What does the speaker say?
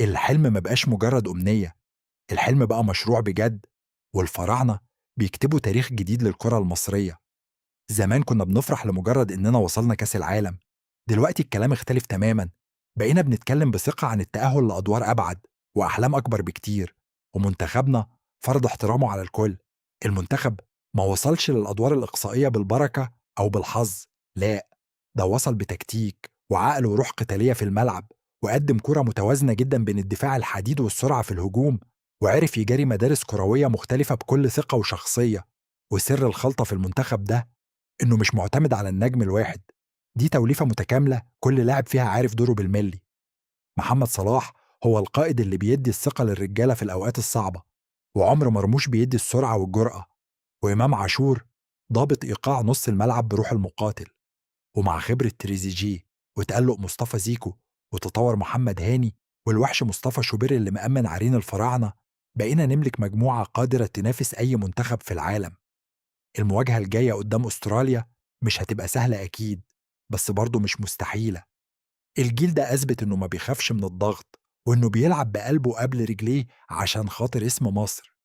الحلم ما بقاش مجرد أمنية، الحلم بقى مشروع بجد، والفراعنة بيكتبوا تاريخ جديد للكرة المصرية. زمان كنا بنفرح لمجرد إننا وصلنا كأس العالم، دلوقتي الكلام اختلف تماما، بقينا بنتكلم بثقة عن التأهل لأدوار أبعد وأحلام أكبر بكتير. ومنتخبنا فرض احترامه على الكل. المنتخب ما وصلش للأدوار الإقصائية بالبركة أو بالحظ، لا، ده وصل بتكتيك وعقل وروح قتالية في الملعب، وقدم كرة متوازنة جدا بين الدفاع الحديد والسرعة في الهجوم، وعرف يجاري مدارس كروية مختلفة بكل ثقة وشخصية. وسر الخلطة في المنتخب ده إنه مش معتمد على النجم الواحد، دي توليفة متكاملة كل لاعب فيها عارف دوره بالملي. محمد صلاح هو القائد اللي بيدي الثقة للرجالة في الأوقات الصعبة، وعمر مرموش بيدي السرعة والجرأة، وإمام عاشور ضابط إيقاع نص الملعب بروح المقاتل. ومع خبرة تريزيجيه وتألق مصطفى زيكو وتطور محمد هاني والوحش مصطفى شوبير اللي مأمن عرين الفراعنة، بقينا نملك مجموعة قادرة تنافس أي منتخب في العالم. المواجهة الجاية قدام أستراليا مش هتبقى سهلة أكيد، بس برضه مش مستحيلة. الجيل ده أثبت إنه ما بيخافش من الضغط، وإنه بيلعب بقلبه قبل رجليه عشان خاطر اسم مصر.